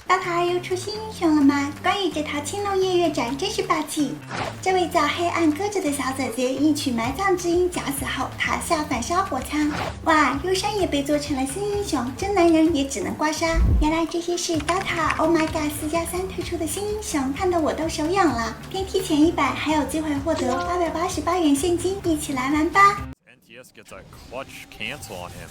刀塔2又出新英雄了吗？关羽这套青龙偃月斩真是霸气！这位叫黑暗鸽子的小姐姐一曲埋葬之音假死后，塔下反烧火枪，哇，忧伤也被做成了新英雄，真男人也只能刮痧。原来这些是刀塔 Oh my God 4+3推出的新英雄，看得我都手痒了。天梯前100还有机会获得888元现金，一起来玩吧！ NTS gets a clutch cancel on him.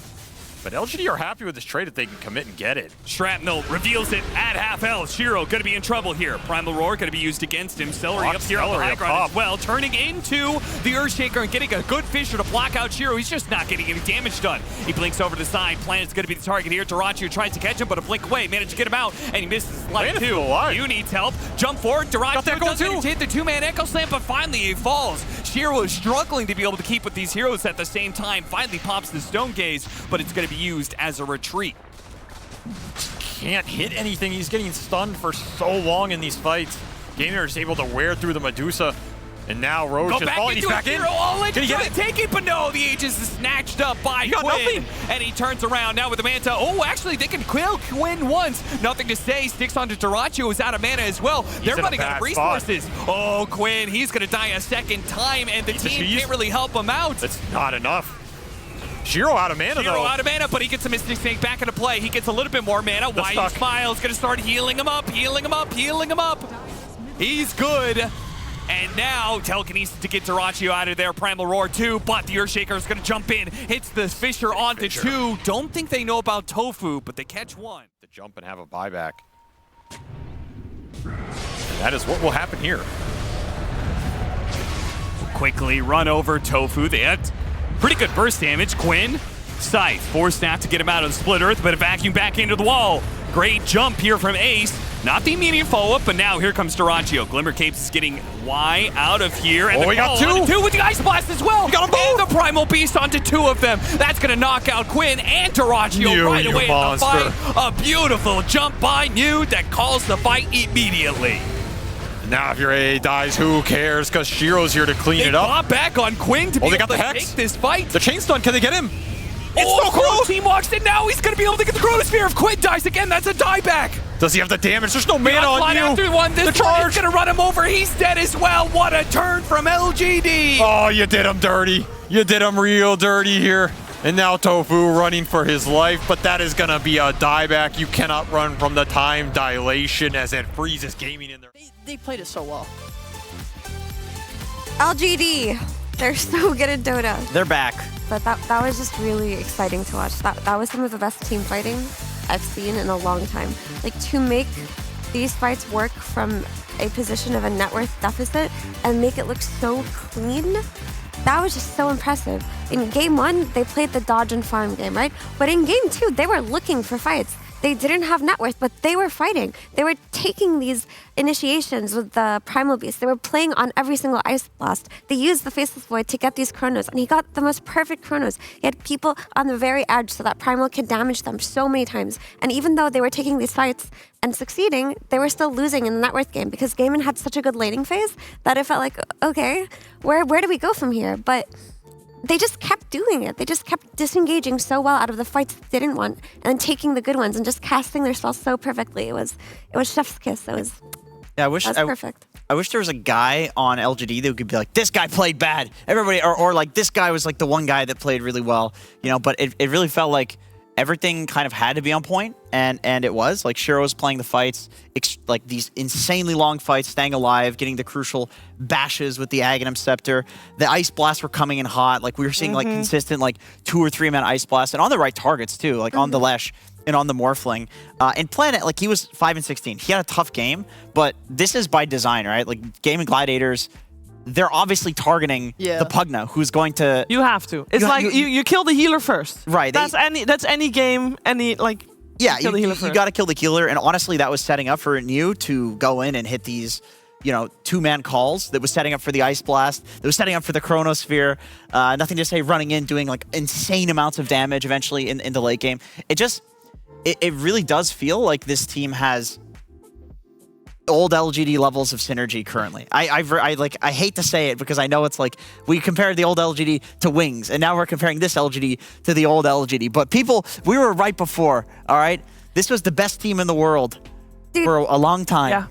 But Lgd are happy with this trade if they can commit and get it. Shrapnel reveals it at half health. Shiro going to be in trouble here. Primal Roar going to be used against him. Celery up here on the high ground as well, turning into the Earthshaker and getting a good Fisher to block out Shiro. He's just not getting any damage done. He blinks over to the side. Planet's going to be the target here. Darachu tries to catch him, but a blink away. Managed to get him out, and he misses his life too. You need help. Jump forward. Darachu doesn't hit the two-man Echo Slam, but finally he falls. Shiro is struggling to be able to keep with these heroes at the same time. Finally pops the Stone Gaze, but it's going to be used as a retreat. Can't hit anything. He's getting stunned for so long in these fights. Gainer is able to wear through the Medusa. And now Roche is falling. He's back in. Can he get it? Take it, but no. The Aegis is snatched up by Quinn. And he turns around now with the Manta. Oh, actually, they can kill Quinn once. Nothing to say. Sticks onto Darachu, who's out of mana as well. They're running out of resources. Oh, Quinn, he's going to die a second time, and the team can't really help him out. That's not enough. Shiro out of mana, though. Shiro out of mana, but he gets a Mystic Snake back into play. He gets a little bit more mana. Why he smiles, going to start healing him up, healing him up, healing him up. He's good. And now, telekinesis to get Darachu out of there. Primal Roar 2, but the Earthshaker is going to jump in. Hits the Fisher onto 2. Don't think they know about Tofu, but they catch 1. To jump and have a buyback. And that is what will happen here. Quickly run over Tofu. They had pretty good burst damage. Quinn, Scythe, forced Snap to get him out of the Split Earth, but a vacuum back into the wall. Great jump here from Ace. Not the immediate follow-up, but now here comes Darachu. Glimmer Capes is getting Y out of here. And we got 2 with the Ice Blast as well. We got them both. And the Primal Beast onto 2 of them. That's going to knock out Quinn and Darachu right away in the fight. A beautiful jump by Nude that calls the fight immediately. Now if your AA dies, who cares? Because Shiro's here to clean it up. They back on Quinn to be able to take this fight. The chain stun, can they get him? It's so close! Team walks in now, he's going to be able to get the Chronosphere. If Quinn dies again, that's a dieback. Does he have the damage? There's no mana on you. After one, this charge is going to run him over. He's dead as well. What a turn from Lgd. Oh, you did him dirty. You did him real dirty here. And now Tofu running for his life, but that is going to be a dieback. You cannot run from the time dilation as it freezes gaming in there. They played it so well. Lgd, they're so good at Dota. They're back. But that was just really exciting to watch. That was some of the best team fighting I've seen in a long time. Like, to make these fights work from a position of a net worth deficit and make it look so clean, that was just so impressive. In game 1, they played the dodge and farm game, right? But in game 2, they were looking for fights. They didn't have net worth, but they were fighting. They were taking these initiations with the Primal Beast. They were playing on every single Ice Blast. They used the Faceless Void to get these Chronos, and he got the most perfect Chronos. He had people on the very edge so that Primal could damage them so many times. And even though they were taking these fights and succeeding, they were still losing in the net worth game because Gaimin had such a good laning phase that it felt like, okay, where do we go from here? But they just kept doing it. They just kept disengaging so well out of the fights they didn't want, and then taking the good ones and just casting their spells so perfectly. It was chef's kiss. It was perfect. I wish there was a guy on Lgd that could be like, this guy played bad. Everybody, or like this guy was like the one guy that played really well, you know. But it really felt like everything kind of had to be on point, and it was. Like, Shiro was playing the fights, like these insanely long fights, staying alive, getting the crucial bashes with the Aghanim Scepter. The Ice Blasts were coming in hot. Like, we were seeing like consistent like 2 or 3 man Ice Blasts, and on the right targets too, like on the Lesh and on the Morphling. And Planet, like, he was 5 and 16. He had a tough game, but this is by design, right? Like, Gaming Gladiators, they're obviously targeting the Pugna, who's going to... You have to. It's you kill the healer first. Right. That's any game, like... Yeah, you got to kill the healer, and honestly, that was setting up for New to go in and hit these, you know, 2-man calls. That was setting up for the Ice Blast. That was setting up for the Chronosphere. Nothing to say, running in, doing like insane amounts of damage eventually in the late game. It really does feel like this team has old Lgd levels of synergy currently. I hate to say it because I know it's like we compared the old Lgd to Wings, and now we're comparing this Lgd to the old Lgd. But people, we were right before, all right? This was the best team in the world. for a long time. Yeah.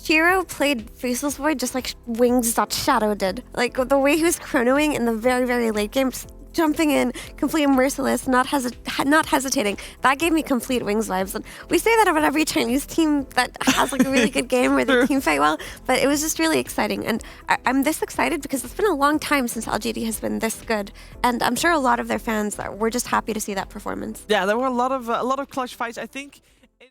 Shiro played Faceless Void just like Wings.Shadow did. Like the way he was chronoing in the very, very late game, jumping in, completely merciless, not hesitating. That gave me complete Wings vibes. And we say that about every Chinese team that has like a really good game where they team fight well, but it was just really exciting. And I'm this excited because it's been a long time since Lgd has been this good. And I'm sure a lot of their fans were just happy to see that performance. Yeah, there were a lot of clutch fights. I think